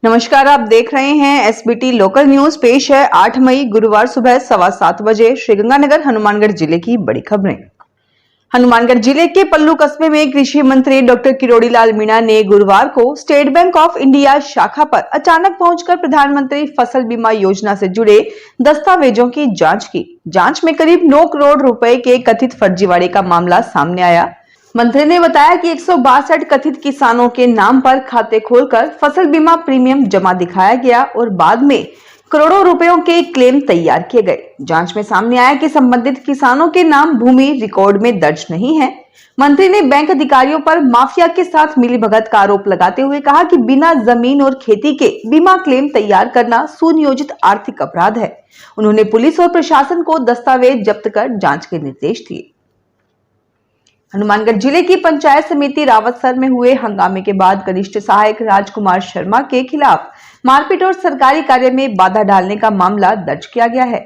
नमस्कार, आप देख रहे हैं एसबीटी लोकल न्यूज। पेश है 8 मई गुरुवार सुबह 7:15 बजे श्रीगंगानगर हनुमानगढ़ जिले की बड़ी खबरें। हनुमानगढ़ जिले के पल्लू कस्बे में कृषि मंत्री डॉक्टर किरोड़ी लाल मीणा ने गुरुवार को स्टेट बैंक ऑफ इंडिया शाखा पर अचानक पहुंचकर प्रधानमंत्री फसल बीमा योजना से जुड़े दस्तावेजों की जांच की। जांच में करीब 9 करोड़ रुपए के कथित फर्जीवाड़े का मामला सामने आया। मंत्री ने बताया कि 162 कथित किसानों के नाम पर खाते खोलकर फसल बीमा प्रीमियम जमा दिखाया गया और बाद में करोड़ों रुपयों के क्लेम तैयार किए गए। जांच में सामने आया कि संबंधित किसानों के नाम भूमि रिकॉर्ड में दर्ज नहीं है। मंत्री ने बैंक अधिकारियों पर माफिया के साथ मिलीभगत का आरोप लगाते हुए कहा कि बिना जमीन और खेती के बीमा क्लेम तैयार करना सुनियोजित आर्थिक अपराध है। उन्होंने पुलिस और प्रशासन को दस्तावेज जब्त कर जांच के निर्देश दिए। हनुमानगढ़ जिले की पंचायत समिति रावतसर में हुए हंगामे के बाद कनिष्ठ सहायक राजकुमार शर्मा के खिलाफ मारपीट और सरकारी कार्य में बाधा डालने का मामला दर्ज किया गया है।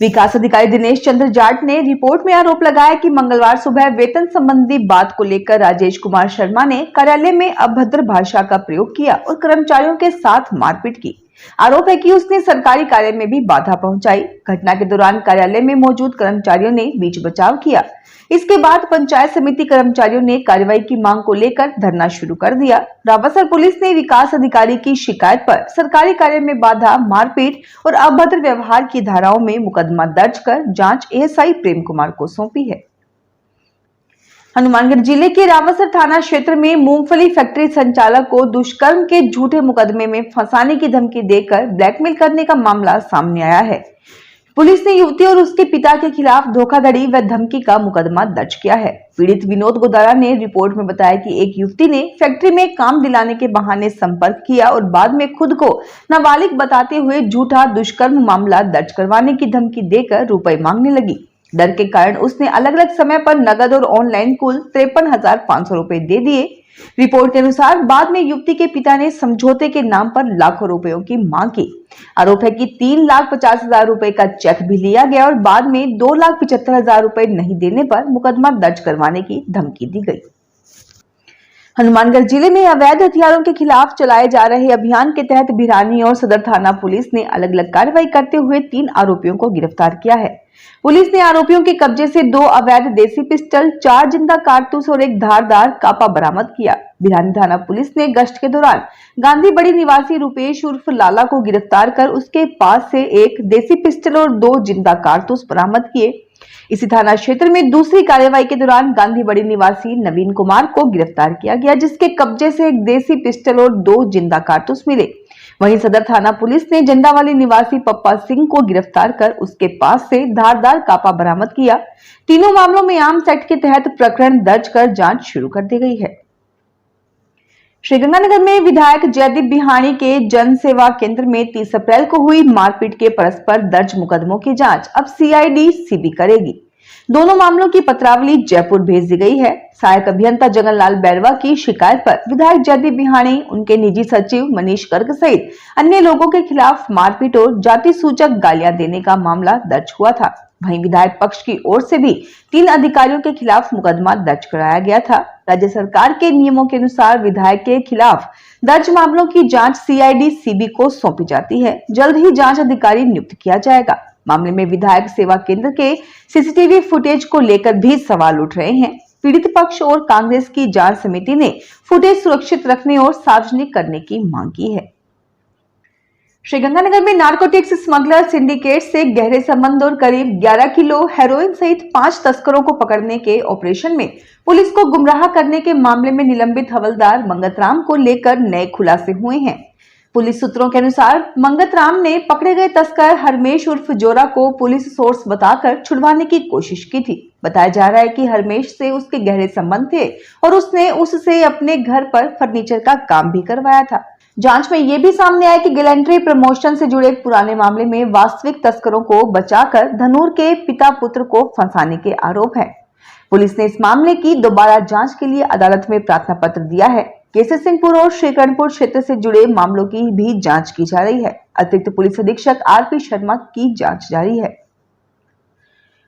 विकास अधिकारी दिनेश चंद्र जाट ने रिपोर्ट में आरोप लगाया कि मंगलवार सुबह वेतन संबंधी बात को लेकर राजेश कुमार शर्मा ने कार्यालय में अभद्र भाषा का प्रयोग किया और कर्मचारियों के साथ मारपीट की। आरोप है कि उसने सरकारी कार्य में भी बाधा पहुंचाई। घटना के दौरान कार्यालय में मौजूद कर्मचारियों ने बीच बचाव किया। इसके बाद पंचायत समिति कर्मचारियों ने कार्रवाई की मांग को लेकर धरना शुरू कर दिया। रावतसर पुलिस ने विकास अधिकारी की शिकायत पर सरकारी कार्य में बाधा, मारपीट और अभद्र व्यवहार की धाराओं में मुकदमा दर्ज कर जांच एएसआई प्रेम कुमार को सौंपी है। हनुमानगढ़ जिले के रावतसर थाना क्षेत्र में मूंगफली फैक्ट्री संचालक को दुष्कर्म के झूठे मुकदमे में फंसाने की धमकी देकर ब्लैकमेल करने का मामला सामने आया है। पुलिस ने युवती और उसके पिता के खिलाफ धोखाधड़ी व धमकी का मुकदमा दर्ज किया है। पीड़ित विनोद गोदारा ने रिपोर्ट में बताया कि एक युवती ने फैक्ट्री में काम दिलाने के बहाने संपर्क किया और बाद में खुद को नाबालिग बताते हुए झूठा दुष्कर्म मामला दर्ज करवाने की धमकी देकर रुपए मांगने लगी। डर के कारण उसने अलग अलग समय पर नगद और ऑनलाइन कुल 53,500 रुपए दे दिए। रिपोर्ट के अनुसार बाद में युवती के पिता ने समझौते के नाम पर लाखों रुपयों की मांग की। आरोप है कि 3,50,000 रुपए का चेक भी लिया गया और बाद में 2,75,000 रुपए नहीं देने पर मुकदमा दर्ज करवाने की धमकी दी गई। हनुमानगढ़ जिले में अवैध हथियारों के खिलाफ चलाए जा रहे अभियान के तहत भिरानी और सदर थाना पुलिस ने अलग अलग कार्रवाई करते हुए 3 आरोपियों को गिरफ्तार किया है। पुलिस ने आरोपियों के कब्जे से 2 अवैध देसी पिस्टल, 4 जिंदा कारतूस और एक धारदार कापा बरामद किया। भिरानी थाना पुलिस ने गश्त के दौरान गांधी बड़ी निवासी रुपेश उर्फ लाला को गिरफ्तार कर उसके पास से एक देसी पिस्टल और 2 जिंदा कारतूस बरामद किए। इसी थाना क्षेत्र में दूसरी कार्रवाई के दौरान गांधी बड़ी निवासी नवीन कुमार को गिरफ्तार किया गया, जिसके कब्जे से एक देसी पिस्टल और 2 जिंदा कारतूस मिले। वहीं सदर थाना पुलिस ने जंडावाली निवासी पप्पा सिंह को गिरफ्तार कर उसके पास से धारदार कापा बरामद किया। तीनों मामलों में आर्म्स एक्ट के तहत प्रकरण दर्ज कर जांच शुरू कर दी गई है। श्रीगंगानगर में विधायक जयदीप बिहाणी के जन सेवा केंद्र में 30 अप्रैल को हुई मारपीट के परस्पर दर्ज मुकदमों की जांच अब सीआईडी सीबी करेगी। दोनों मामलों की पत्रावली जयपुर भेज दी गई है। सहायक अभियंता जगनलाल बैरवा की शिकायत पर विधायक जयदीप बिहाणी, उनके निजी सचिव मनीष गर्ग सहित अन्य लोगों के खिलाफ मारपीट और जाति सूचक गालियां देने का मामला दर्ज हुआ था। वहीं विधायक पक्ष की ओर से भी 3 अधिकारियों के खिलाफ मुकदमा दर्ज कराया गया था। राज्य सरकार के नियमों के अनुसार विधायक के खिलाफ दर्ज मामलों की जांच सीआईडी सीबी को सौंपी जाती है। जल्द ही जांच अधिकारी नियुक्त किया जाएगा। मामले में विधायक सेवा केंद्र के सीसीटीवी फुटेज को लेकर भी सवाल उठ रहे हैं। पीड़ित पक्ष और कांग्रेस की जांच समिति ने फुटेज सुरक्षित रखने और सार्वजनिक करने की मांग की है। श्रीगंगानगर में नार्कोटिक्स स्मगलर सिंडिकेट से गहरे संबंध और करीब 11 किलो हेरोइन सहित 5 तस्करों को पकड़ने के ऑपरेशन में पुलिस को गुमराह करने के मामले में निलंबित हवलदार मंगतराम को लेकर नए खुलासे हुए हैं। पुलिस सूत्रों के अनुसार मंगतराम ने पकड़े गए तस्कर हरमेश उर्फ जोरा को पुलिस सोर्स बताकर छुड़वाने की कोशिश की थी। बताया जा रहा है कि हरमेश से उसके गहरे संबंध थे और उसने उससे अपने घर पर फर्नीचर का काम भी करवाया था। जांच में यह भी सामने आया कि गैलेंट्री प्रमोशन से जुड़े एक पुराने मामले में वास्तविक तस्करों को बचाकर धनूर के पिता पुत्र को फंसाने के आरोप है। पुलिस ने इस मामले की दोबारा जांच के लिए अदालत में प्रार्थना पत्र दिया है। केसर सिंहपुर और श्रीकरणपुर क्षेत्र से जुड़े मामलों की भी जांच की जा रही है। अतिरिक्त पुलिस अधीक्षक आरपी शर्मा की जांच जारी है।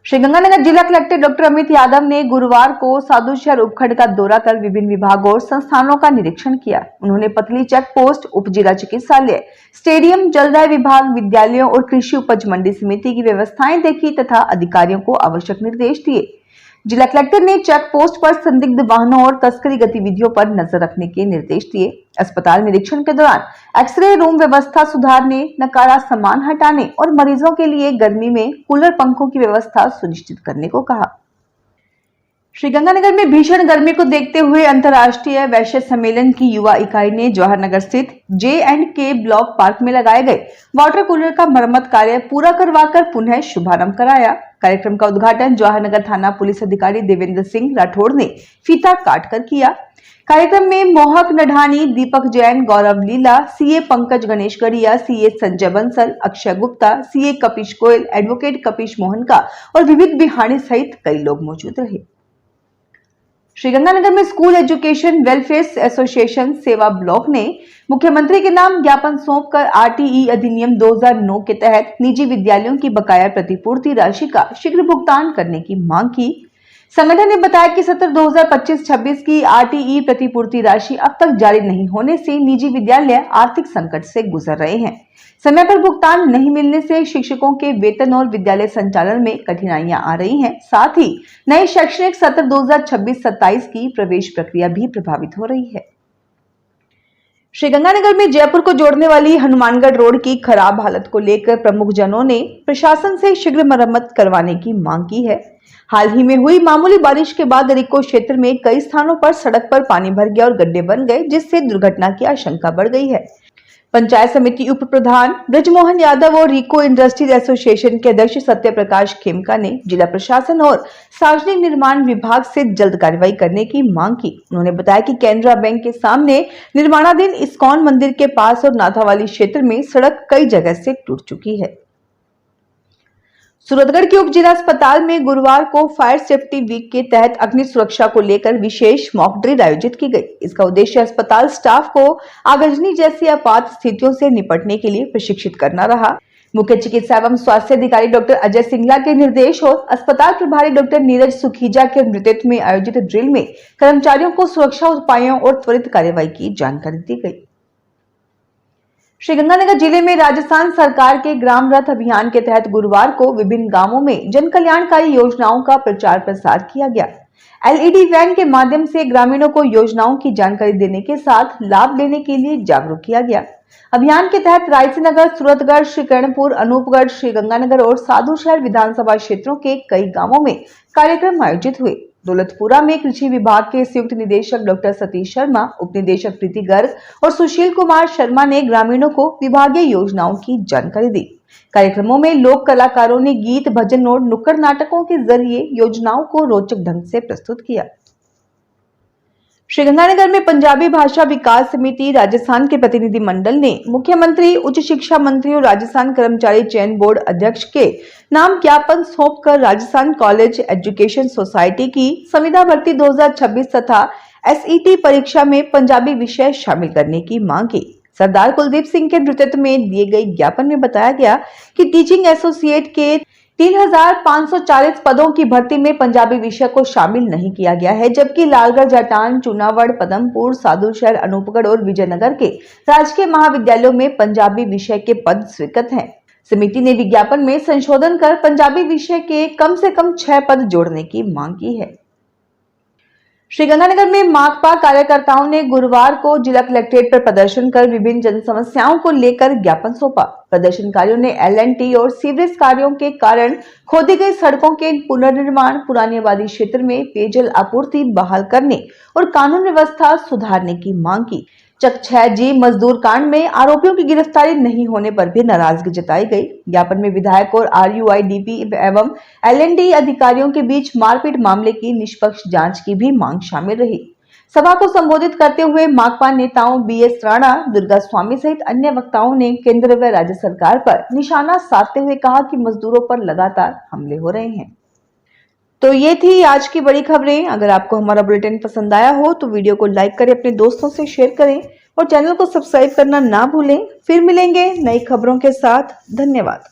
श्रीगंगानगर जिला कलेक्टर डॉक्टर अमित यादव ने गुरुवार को साधु शहर उपखंड का दौरा कर विभिन्न विभागों और संस्थानों का निरीक्षण किया। उन्होंने पथली चेक पोस्ट, उप जिला चिकित्सालय, स्टेडियम, जलदाय विभाग, विद्यालयों और कृषि उपज मंडी समिति की व्यवस्थाएं देखी तथा अधिकारियों को आवश्यक निर्देश दिए। जिला कलेक्टर ने चेक पोस्ट पर संदिग्ध वाहनों और तस्करी गतिविधियों पर नजर रखने के निर्देश दिए। अस्पताल निरीक्षण के दौरान एक्सरे रूम व्यवस्था सुधारने, नकारा सामान हटाने और मरीजों के लिए गर्मी में कूलर पंखों की व्यवस्था सुनिश्चित करने को कहा। श्रीगंगानगर में भीषण गर्मी को देखते हुए अंतर्राष्ट्रीय वैश्य सम्मेलन की युवा इकाई ने जवाहर नगर स्थित J&K ब्लॉक पार्क में लगाए गए वाटर कूलर का मरम्मत कार्य पूरा करवाकर पुनः शुभारंभ कराया। कार्यक्रम का उद्घाटन जवाहर नगर थाना पुलिस अधिकारी देवेंद्र सिंह राठौड़ ने फीता काट कर किया। कार्यक्रम में मोहक नढ़ानी, दीपक जैन, गौरव लीला, CA Pankaj Ganesh Gadhia, CA Sanjay Bansal, Akshay Gupta, CA Kapish Goyal, advocate Kapish Mohanka और विविध बिहानी सहित कई लोग मौजूद रहे। श्रीगंगानगर में स्कूल एजुकेशन वेलफेयर एसोसिएशन सेवा ब्लॉक ने मुख्यमंत्री के नाम ज्ञापन सौंपकर RTE अधिनियम 2009 के तहत निजी विद्यालयों की बकाया प्रतिपूर्ति राशि का शीघ्र भुगतान करने की मांग की। संगठन ने बताया कि सत्र 2025-26 की RTE प्रतिपूर्ति राशि अब तक जारी नहीं होने से निजी विद्यालय आर्थिक संकट से गुजर रहे हैं। समय पर भुगतान नहीं मिलने से शिक्षकों के वेतन और विद्यालय संचालन में कठिनाइयां आ रही हैं। साथ ही नए शैक्षणिक सत्र 2026-27 की प्रवेश प्रक्रिया भी प्रभावित हो रही है। श्रीगंगानगर में जयपुर को जोड़ने वाली हनुमानगढ़ रोड की खराब हालत को लेकर प्रमुख जनों ने प्रशासन से शीघ्र मरम्मत करवाने की मांग की है। हाल ही में हुई मामूली बारिश के बाद रिको क्षेत्र में कई स्थानों पर सड़क पर पानी भर गया और गड्ढे बन गए, जिससे दुर्घटना की आशंका बढ़ गई है। पंचायत समिति उप प्रधान ब्रजमोहन यादव और रिको इंडस्ट्रीज एसोसिएशन के अध्यक्ष सत्य प्रकाश खेमका ने जिला प्रशासन और सार्वजनिक निर्माण विभाग से जल्द कार्रवाई करने की मांग की। उन्होंने बताया कि केनरा बैंक के सामने निर्माणाधीन इस्कॉन मंदिर के पास और नाथावाली क्षेत्र में सड़क कई जगह से टूट चुकी है। सूरतगढ़ के उप जिला अस्पताल में गुरुवार को फायर सेफ्टी वीक के तहत अग्नि सुरक्षा को लेकर विशेष मॉक ड्रिल आयोजित की गई। इसका उद्देश्य अस्पताल स्टाफ को आगजनी जैसी आपात स्थितियों से निपटने के लिए प्रशिक्षित करना रहा। मुख्य चिकित्सा एवं स्वास्थ्य अधिकारी डॉक्टर अजय सिंगला के निर्देश और अस्पताल प्रभारी डॉक्टर नीरज सुखीजा के नेतृत्व में आयोजित ड्रिल में कर्मचारियों को सुरक्षा उपायों और त्वरित कार्रवाई की जानकारी दी गई। श्रीगंगानगर जिले में राजस्थान सरकार के ग्राम रथ अभियान के तहत गुरुवार को विभिन्न गांवों में जन कल्याणकारी योजनाओं का प्रचार प्रसार किया गया। LED वैन के माध्यम से ग्रामीणों को योजनाओं की जानकारी देने के साथ लाभ लेने के लिए जागरूक किया गया। अभियान के तहत रायसीनगर, सूरतगढ़, श्रीकरणपुर, अनूपगढ़, श्रीगंगानगर और साधुशहर विधानसभा क्षेत्रों के कई गांवों में कार्यक्रम आयोजित हुए। दौलतपुरा में कृषि विभाग के संयुक्त निदेशक डॉक्टर सतीश शर्मा, उप निदेशक प्रीति गर्ग और सुशील कुमार शर्मा ने ग्रामीणों को विभागीय योजनाओं की जानकारी दी। कार्यक्रमों में लोक कलाकारों ने गीत, भजन और नुक्कड़ नाटकों के जरिए योजनाओं को रोचक ढंग से प्रस्तुत किया। श्रीगंगानगर में पंजाबी भाषा विकास समिति राजस्थान के प्रतिनिधि मंडल ने मुख्यमंत्री, उच्च शिक्षा मंत्री और राजस्थान कर्मचारी चयन बोर्ड अध्यक्ष के नाम ज्ञापन सौंपकर राजस्थान कॉलेज एजुकेशन सोसाइटी की संविदा भर्ती 2026 तथा SET परीक्षा में पंजाबी विषय शामिल करने की मांग की। सरदार कुलदीप सिंह के नेतृत्व में दिए गए ज्ञापन में बताया गया कि टीचिंग एसोसिएट के 3540 पदों की भर्ती में पंजाबी विषय को शामिल नहीं किया गया है, जबकि लालगढ़, जाटान, चूनावड़, पदमपुर, साधुशहर, अनूपगढ़ और विजयनगर के राजकीय महाविद्यालयों में पंजाबी विषय के पद स्वीकृत हैं। समिति ने विज्ञापन में संशोधन कर पंजाबी विषय के कम से कम 6 पद जोड़ने की मांग की है। श्रीगंगानगर में माकपा कार्यकर्ताओं ने गुरुवार को जिला कलेक्ट्रेट पर प्रदर्शन कर विभिन्न जन समस्याओं को लेकर ज्ञापन सौंपा। प्रदर्शनकारियों ने LNT और सीवरेज कार्यों के कारण खोदी गई सड़कों के पुनर्निर्माण, पुरानी आबादी क्षेत्र में पेयजल आपूर्ति बहाल करने और कानून व्यवस्था सुधारने की मांग की। चक 6G मजदूर कांड में आरोपियों की गिरफ्तारी नहीं होने पर भी नाराजगी जताई गई। ज्ञापन में विधायक और RUIDP एवं LNT अधिकारियों के बीच मारपीट मामले की निष्पक्ष जांच की भी मांग शामिल रही। सभा को संबोधित करते हुए माकपा नेताओं BS राणा, दुर्गा स्वामी सहित अन्य वक्ताओं ने केंद्र व राज्य सरकार पर निशाना साधते हुए कहा कि मजदूरों पर लगातार हमले हो रहे हैं। तो ये थी आज की बड़ी खबरें। अगर आपको हमारा बुलेटिन पसंद आया हो तो वीडियो को लाइक करें, अपने दोस्तों से शेयर करें और चैनल को सब्सक्राइब करना ना भूलें। फिर मिलेंगे नई खबरों के साथ। धन्यवाद।